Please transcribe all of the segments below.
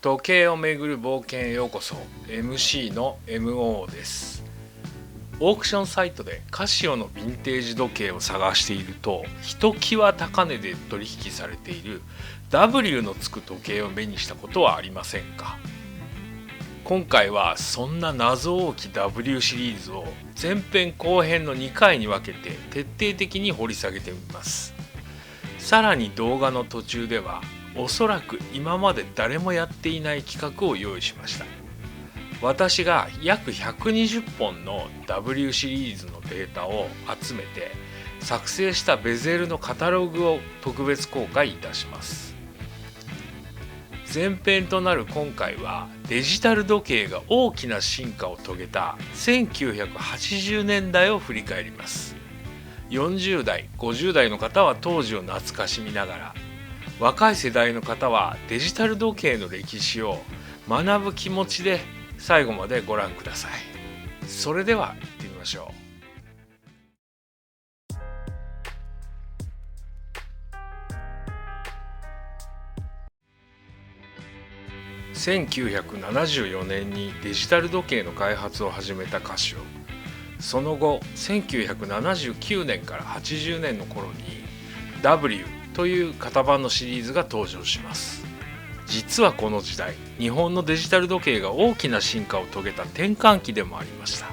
時計をめぐる冒険へようこそ。 MC の MO です。オークションサイトでカシオのヴィンテージ時計を探していると、ひときわ高値で取引されている W のつく時計を目にしたことはありませんか？今回はそんな謎多き W シリーズを前編後編の2回に分けて徹底的に掘り下げてみます。さらに動画の途中ではおそらく今まで誰もやっていない企画を用意しました。私が約120本の W シリーズのデータを集めて作成したベゼルのカタログを特別公開いたします。前編となる今回はデジタル時計が大きな進化を遂げた1980年代を振り返ります。40代、50代の方は当時を懐かしみながら、若い世代の方はデジタル時計の歴史を学ぶ気持ちで最後までご覧ください。それでは行ってみましょう。1974年にデジタル時計の開発を始めたカシオ。その後1979年から80年の頃に W という型番のシリーズが登場します。実はこの時代、日本のデジタル時計が大きな進化を遂げた転換期でもありました。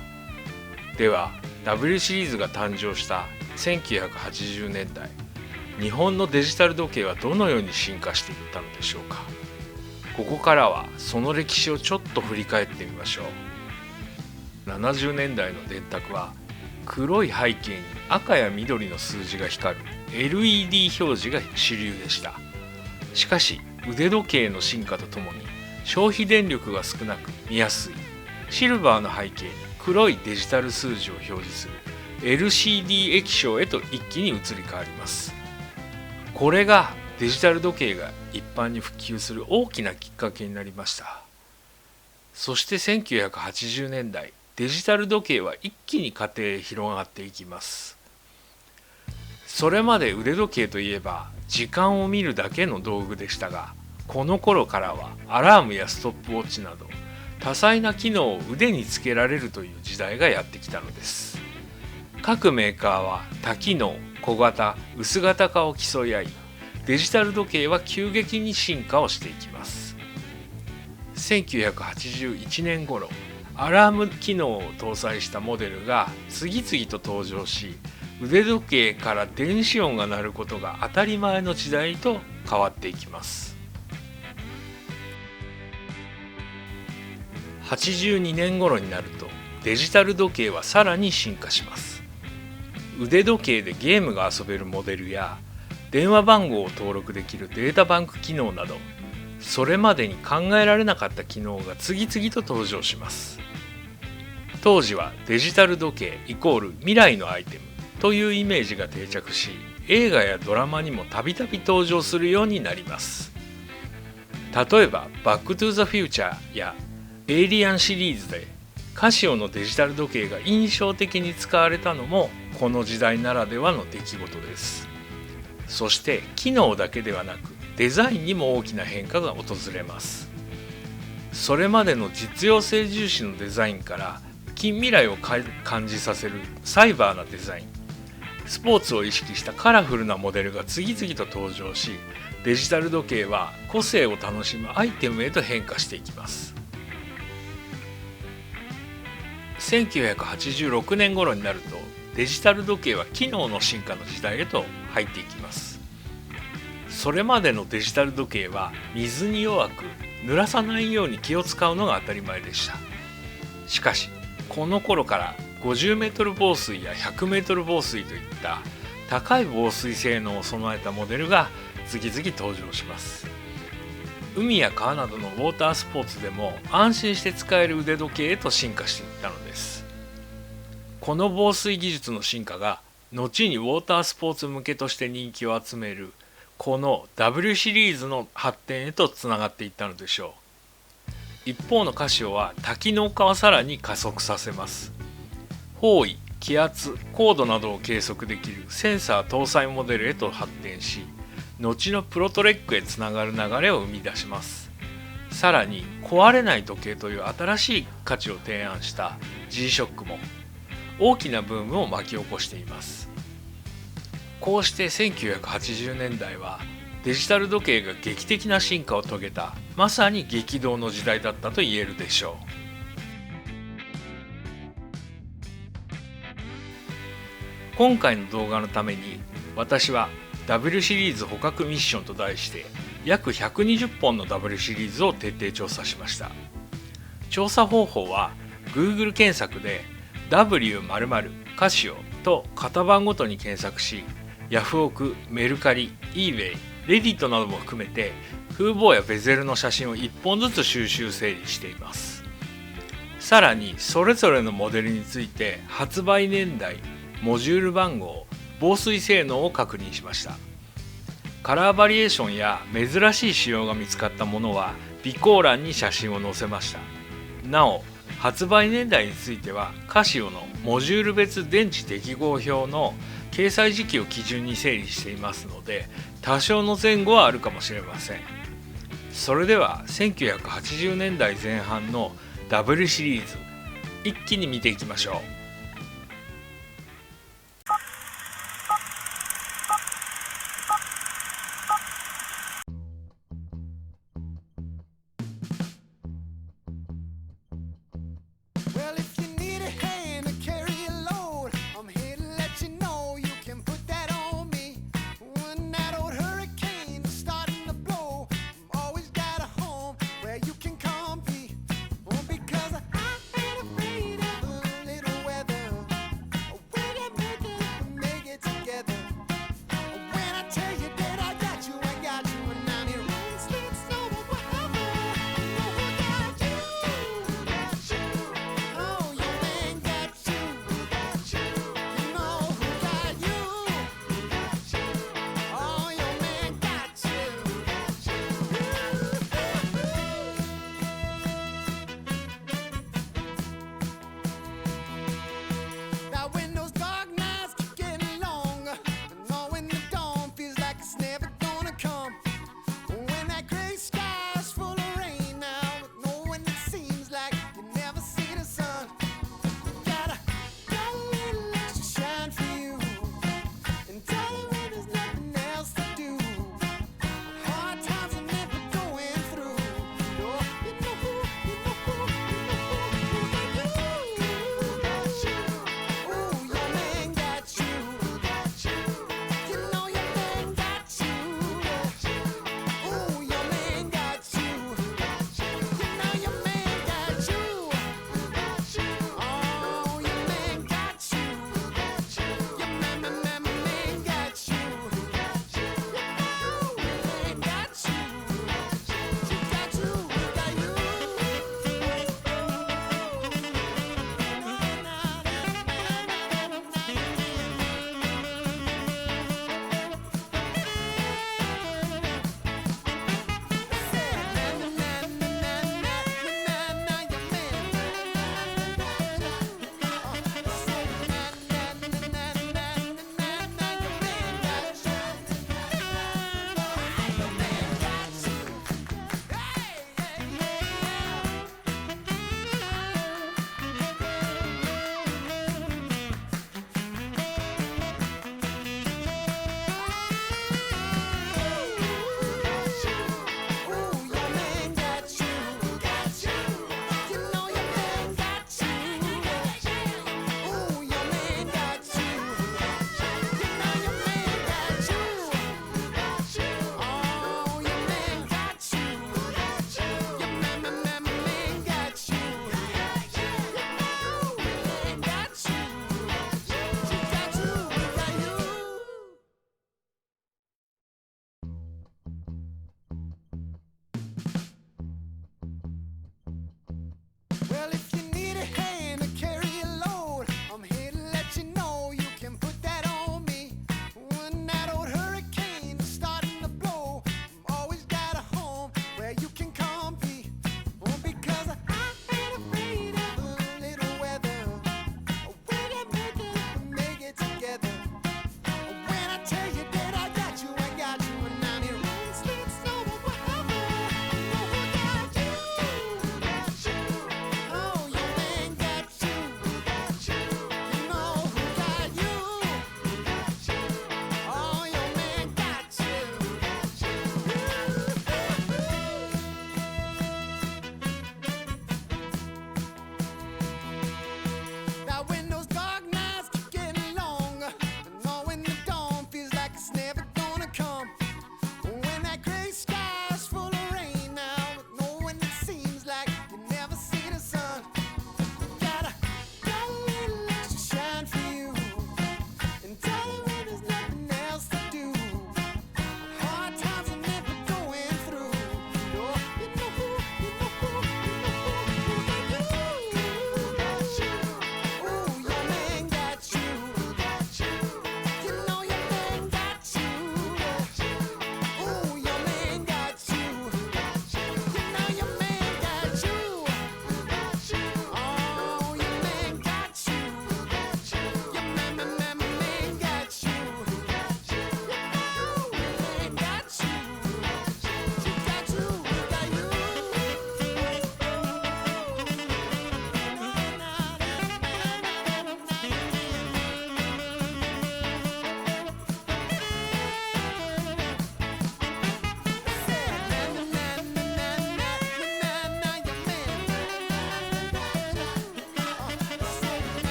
では W シリーズが誕生した1980年代、日本のデジタル時計はどのように進化していったのでしょうか。ここからはその歴史をちょっと振り返ってみましょう。70年代の電卓は黒い背景に赤や緑の数字が光る LED 表示が主流でした。しかし腕時計の進化とともに消費電力が少なく見やすいシルバーの背景に黒いデジタル数字を表示する LCD 液晶へと一気に移り変わります。これがデジタル時計が一般に普及する大きなきっかけになりました。そして1980年代、デジタル時計は一気に家庭へ広がっていきます。それまで腕時計といえば時間を見るだけの道具でしたが、この頃からはアラームやストップウォッチなど多彩な機能を腕につけられるという時代がやってきたのです。各メーカーは多機能、小型、薄型化を競い合い、デジタル時計は急激に進化をしていきます。1981年頃、アラーム機能を搭載したモデルが次々と登場し、腕時計から電子音が鳴ることが当たり前の時代と変わっていきます。82年頃になるとデジタル時計はさらに進化します。腕時計でゲームが遊べるモデルや電話番号を登録できるデータバンク機能など、それまでに考えられなかった機能が次々と登場します。当時はデジタル時計イコール未来のアイテムというイメージが定着し、映画やドラマにもたびたび登場するようになります。例えばバックトゥザフューチャーやエイリアンシリーズでカシオのデジタル時計が印象的に使われたのもこの時代ならではの出来事です。そして機能だけではなくデザインにも大きな変化が訪れます。それまでの実用性重視のデザインから近未来を感じさせるサイバーなデザイン、スポーツを意識したカラフルなモデルが次々と登場し、デジタル時計は個性を楽しむアイテムへと変化していきます。1986年頃になるとデジタル時計は機能の進化の時代へと入っていきます。それまでのデジタル時計は水に弱く濡らさないように気を使うのが当たり前でした。しかしこの頃から50メートル防水や100メートル防水といった高い防水性能を備えたモデルが次々登場します。海や川などのウォータースポーツでも安心して使える腕時計へと進化していったのです。この防水技術の進化が後にウォータースポーツ向けとして人気を集めるこの W シリーズの発展へとつながっていったのでしょう。一方のカシオは多機能化をさらに加速させます。方位、気圧、高度などを計測できるセンサー搭載モデルへと発展し、後のプロトレックへつながる流れを生み出します。さらに壊れない時計という新しい価値を提案した G-SHOCK も大きなブームを巻き起こしています。こうして1980年代はデジタル時計が劇的な進化を遂げた、まさに激動の時代だったと言えるでしょう。今回の動画のために私は W シリーズ捕獲ミッションと題して約120本の W シリーズを徹底調査しました。調査方法は Google 検索で W○○カシオと型番ごとに検索し、ヤフオク、メルカリ、eBay、レディットなども含めて風貌やベゼルの写真を1本ずつ収集整理しています。さらにそれぞれのモデルについて発売年代、モジュール番号、防水性能を確認しました。カラーバリエーションや珍しい仕様が見つかったものは備考欄に写真を載せました。なお発売年代についてはカシオのモジュール別電池適合表の掲載時期を基準に整理していますので、多少の前後はあるかもしれません。それでは1980年代前半の W シリーズ一気に見ていきましょう。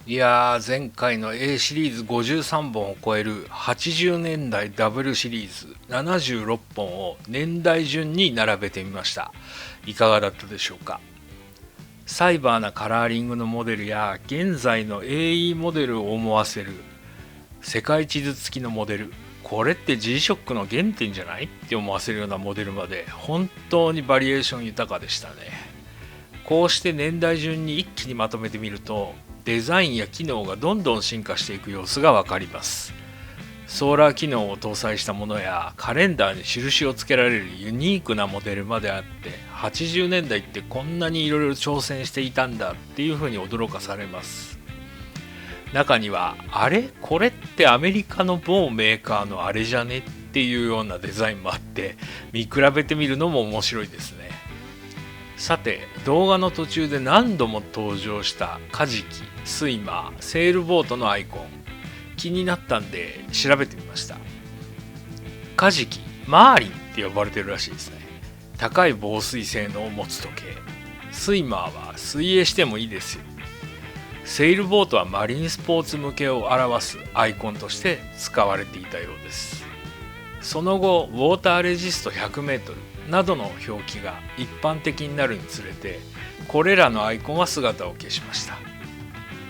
いやー、前回の A シリーズ53本を超える80年代ダブルシリーズ76本を年代順に並べてみました。いかがだったでしょうか。サイバーなカラーリングのモデルや現在の AE モデルを思わせる世界地図付きのモデル、これって G-SHOCK の原点じゃないって思わせるようなモデルまで本当にバリエーション豊かでしたね。こうして年代順に一気にまとめてみるとデザインや機能がどんどん進化していく様子がわかります。ソーラー機能を搭載したものやカレンダーに印をつけられるユニークなモデルまであって、80年代ってこんなにいろいろ挑戦していたんだっていうふうに驚かされます。中にはあれこれってアメリカの某メーカーのあれじゃねっていうようなデザインもあって、見比べてみるのも面白いですね。さて、動画の途中で何度も登場したカジキ、スイマー、セールボートのアイコン、気になったんで調べてみました。カジキ、マーリンって呼ばれてるらしいですね。高い防水性能を持つ時計。スイマーは水泳してもいいですよ。セールボートはマリンスポーツ向けを表すアイコンとして使われていたようです。その後、ウォーターレジスト 100m などの表記が一般的になるにつれて、これらのアイコンは姿を消しました。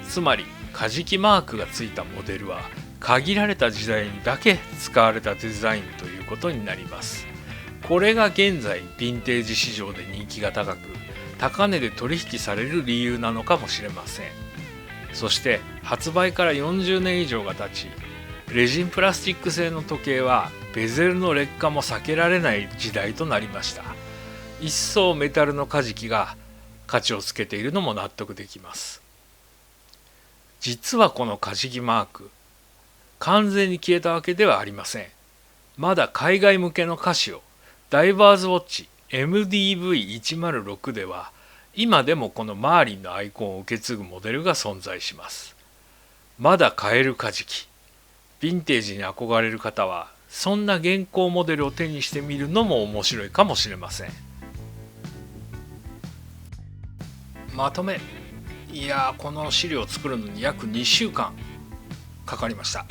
つまりカジキマークがついたモデルは限られた時代にだけ使われたデザインということになります。これが現在ヴィンテージ市場で人気が高く、高値で取引される理由なのかもしれません。そして発売から40年以上が経ち、レジンプラスチック製の時計はベゼルの劣化も避けられない時代となりました。一層メタルのカジキが価値をつけているのも納得できます。実はこのカジキマーク、完全に消えたわけではありません。まだ海外向けのカシオ、ダイバーズウォッチ MDV106 では今でもこのマーリンのアイコンを受け継ぐモデルが存在します。まだ買えるカジキ、ヴィンテージに憧れる方はそんな現行モデルを手にしてみるのも面白いかもしれません。まとめ、いやー、この資料を作るのに約2週間かかりました。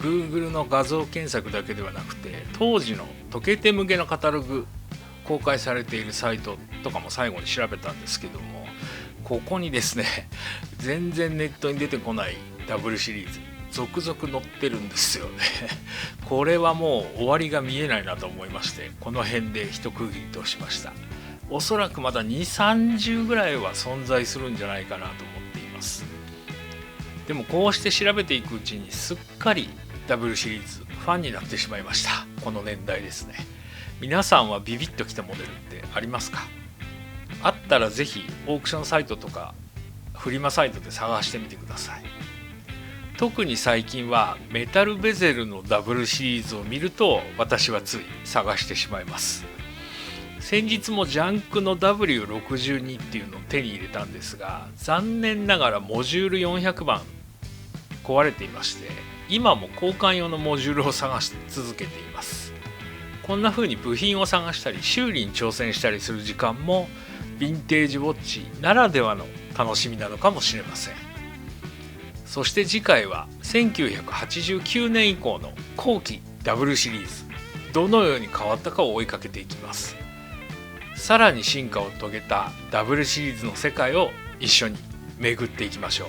Google の画像検索だけではなくて、当時の時計店向けのカタログ公開されているサイトとかも最後に調べたんですけども、ここにですね、全然ネットに出てこないダブルシリーズ続々載ってるんですよね。これはもう終わりが見えないなと思いまして、この辺で一区切りとしました。おそらくまだ2、30ぐらいは存在するんじゃないかなと思っています。でもこうして調べていくうちにすっかりダブルシリーズファンになってしまいました。この年代ですね。皆さんはビビッときたモデルってありますか？あったらぜひオークションサイトとかフリマサイトで探してみてください。特に最近はメタルベゼルのダブルシリーズを見ると私はつい探してしまいます。先日もジャンクの W62 っていうのを手に入れたんですが、残念ながらモジュール400番壊れていまして、今も交換用のモジュールを探し続けています。こんな風に部品を探したり修理に挑戦したりする時間もヴィンテージウォッチならではの楽しみなのかもしれません。そして次回は1989年以降の後期ダブルシリーズ、どのように変わったかを追いかけていきます。さらに進化を遂げたダブルシリーズの世界を一緒に巡っていきましょう。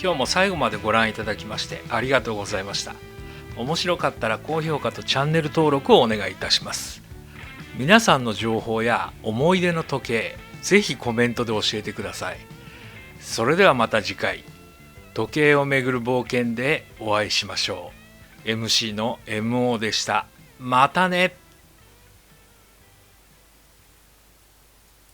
今日も最後までご覧いただきましてありがとうございました。面白かったら高評価とチャンネル登録をお願いいたします。皆さんの情報や思い出の時計、ぜひコメントで教えてください。それではまた次回、時計をめぐる冒険でお会いしましょう。MC の MO でした。またね。